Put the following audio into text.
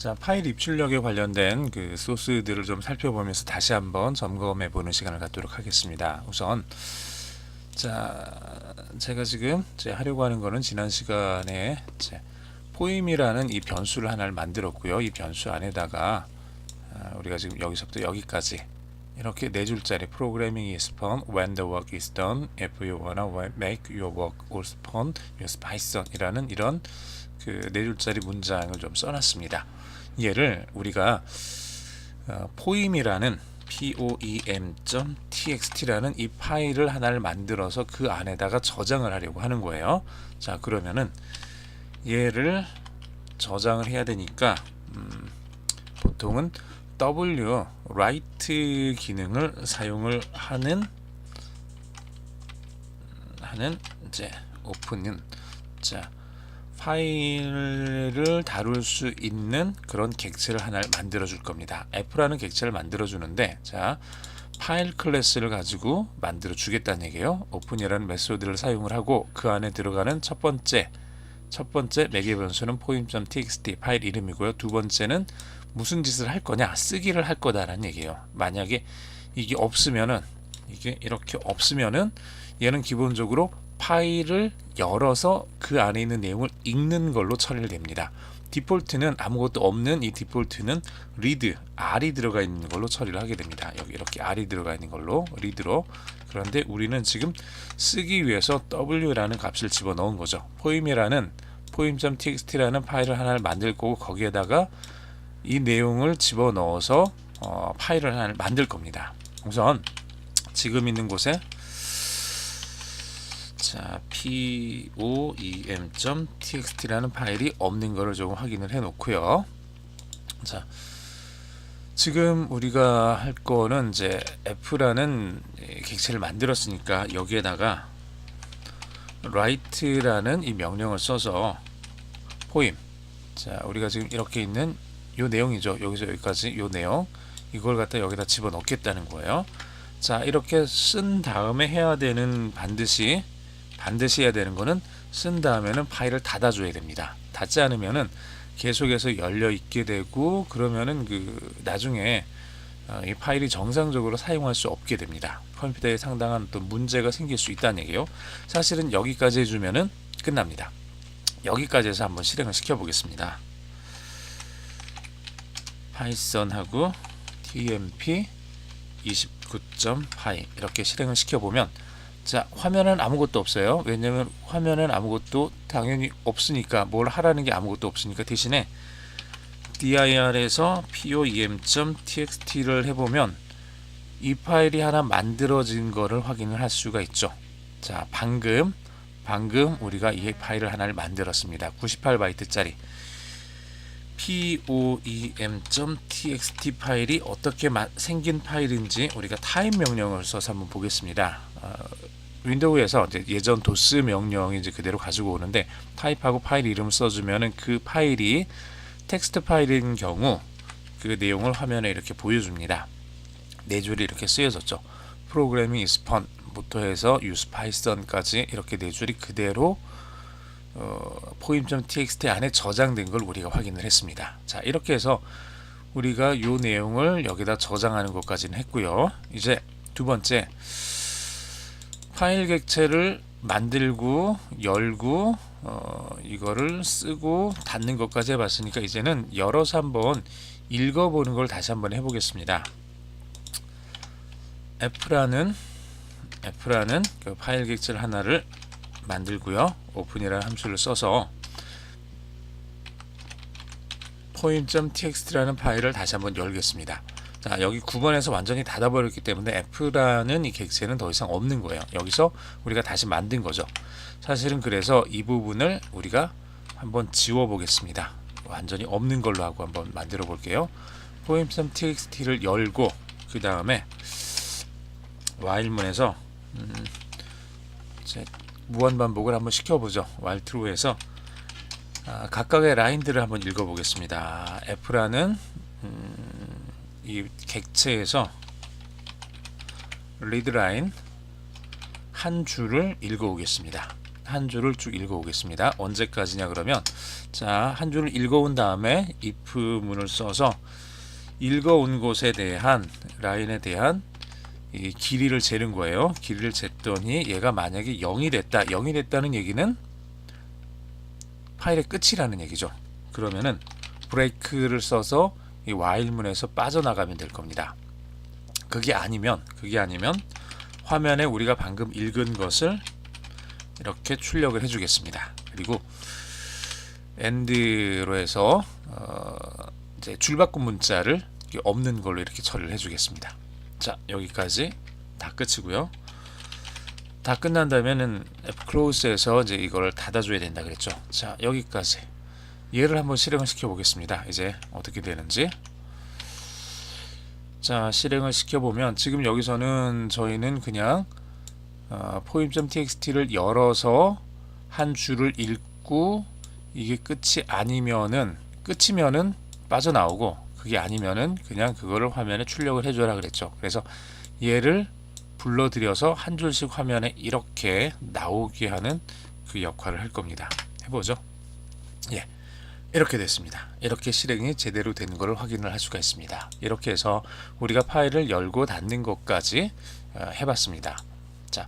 자, 파일 입출력에 관련된 그 소스들을 좀 살펴보면서 다시 한번 점검해 보는 시간을 갖도록 하겠습니다. 우선 제가 지금 하려고 하는 거는 지난 시간에 포임이라는 이 변수를 하나를 만들었고요. 이 변수 안에다가 우리가 지금 여기서부터 여기까지 이렇게 네 줄짜리 programming is fun when the work is done if you wanna make your work also fun use Python 이라는 이런 그 네 줄짜리 문장을 좀 써놨습니다. 얘를 우리가 poem이라는 poem.txt라는 이 파일을 하나를 만들어서 그 안에다가 저장을 하려고 하는 거예요. 자, 그러면은 얘를 저장을 해야 되니까 보통은 w write 기능을 사용을 하는 이제 오픈은 파일을 다룰 수 있는 그런 객체를 하나를 만들어 줄 겁니다. f라는 객체를 만들어 주는데, 파일 클래스를 가지고 만들어 주겠다는 얘기예요. 오픈이라는 메소드를 사용을 하고 그 안에 들어가는 첫 번째 매개 변수는 poem.txt 파일 이름이고요. 두 번째는 무슨 짓을 할 거냐, 쓰기를 할 거다라는 얘기예요. 만약에 이게 이렇게 없으면은 얘는 기본적으로 파일을 열어서 그 안에 있는 내용을 읽는 걸로 처리를 됩니다. 디폴트는 아무것도 없는 이 디폴트는 read, R이 들어가 있는 걸로 처리를 하게 됩니다. 여기 이렇게 R이 들어가 있는 걸로 read로. 그런데 우리는 지금 쓰기 위해서 W라는 값을 집어넣은 거죠. poem.txt라는 파일을 하나를 만들 거고 거기에다가 이 내용을 집어넣어서 파일을 하나를 만들 겁니다. 우선 지금 있는 곳에 poem.txt라는 파일이 없는 것을 조금 확인을 해 놓고요. 지금 우리가 할 거는 이제 f라는 객체를 만들었으니까 여기에다가 write라는 이 명령을 써서 poem, 우리가 지금 이렇게 있는 요 내용이죠. 여기서 여기까지 요 내용, 이걸 갖다 여기다 집어넣겠다는 거예요. 이렇게 쓴 다음에 해야 되는 반드시 해야 되는 거는 쓴 다음에는 파일을 닫아줘야 됩니다. 닫지 않으면은 계속해서 열려 있게 되고 그러면은 나중에 이 파일이 정상적으로 사용할 수 없게 됩니다. 컴퓨터에 상당한 또 문제가 생길 수 있다는 얘기예요. 사실은 여기까지 해주면은 끝납니다. 여기까지 해서 한번 실행을 시켜 보겠습니다. 파이썬하고 tmp 29.py 이렇게 실행을 시켜보면 화면은 아무것도 없어요. 왜냐면 화면은 아무것도 당연히 없으니까, 뭘 하라는 게 아무것도 없으니까, 대신에 dir에서 poem.txt를 해보면 이 파일이 하나 만들어진 거를 확인을 할 수가 있죠. 방금 우리가 이 파일을 하나를 만들었습니다. 98바이트짜리 poem.txt 파일이 어떻게 생긴 파일인지 우리가 타입 명령을 써서 한번 보겠습니다. 윈도우에서 예전 도스 명령이 이제 그대로 가지고 오는데 타입하고 파일 이름을 써주면은 그 파일이 텍스트 파일인 경우 그 내용을 화면에 이렇게 보여줍니다. 네 줄이 이렇게 쓰여졌죠. Programming is fun 부터 해서 use Python까지 이렇게 네 줄이 그대로 poem.txt 안에 저장된 걸 우리가 확인을 했습니다. 이렇게 해서 우리가 이 내용을 여기다 저장하는 것까지는 했고요. 이제 두 번째, 파일 객체를 만들고 열고 이거를 쓰고 닫는 것까지 해봤으니까 이제는 열어서 한번 읽어보는 걸 다시 한번 해보겠습니다. f라는 그 파일 객체를 하나를 만들고요. 오픈이라는 함수를 써서 poem.txt라는 파일을 다시 한번 열겠습니다. 여기 9번에서 완전히 닫아버렸기 때문에 f라는 이 객체는 더 이상 없는 거예요. 여기서 우리가 다시 만든 거죠. 사실은 그래서 이 부분을 우리가 한번 지워 보겠습니다. 완전히 없는 걸로 하고 한번 만들어 볼게요. poem.txt를 열고 그 다음에 while문에서 무한반복을 한번 시켜보죠. while true에서 각각의 라인들을 한번 읽어보겠습니다. f라는 이 객체에서 readline 한 줄을 읽어오겠습니다. 한 줄을 쭉 읽어오겠습니다. 언제까지냐 그러면 자, 한 줄을 읽어온 다음에 if 문을 써서 읽어온 곳에 대한 라인에 대한 이 길이를 재는 거예요. 길이를 쟀더니 얘가 만약에 0이 됐다. 0이 됐다는 얘기는 파일의 끝이라는 얘기죠. 그러면은 브레이크를 써서 이 while문에서 빠져나가면 될 겁니다. 그게 아니면 화면에 우리가 방금 읽은 것을 이렇게 출력을 해주겠습니다. 그리고 end로 해서 이제 줄바꿈 문자를 없는 걸로 이렇게 처리를 해주겠습니다. 자, 여기까지 다 끝이고요. 다 끝난다면은 close에서 이제 이걸 닫아줘야 된다 그랬죠. 자, 여기까지 얘를 한번 실행을 시켜 보겠습니다. 이제 어떻게 되는지. 자, 실행을 시켜보면 지금 여기서는 저희는 그냥 poem.txt를 열어서 한 줄을 읽고 이게 끝이면은 빠져나오고 그게 아니면은 그냥 그거를 화면에 출력을 해줘라 그랬죠. 그래서 얘를 불러들여서 한 줄씩 화면에 이렇게 나오게 하는 그 역할을 할 겁니다. 해보죠. 예. 이렇게 됐습니다. 이렇게 실행이 제대로 된 것을 확인을 할 수가 있습니다. 이렇게 해서 우리가 파일을 열고 닫는 것까지 해봤습니다. 자,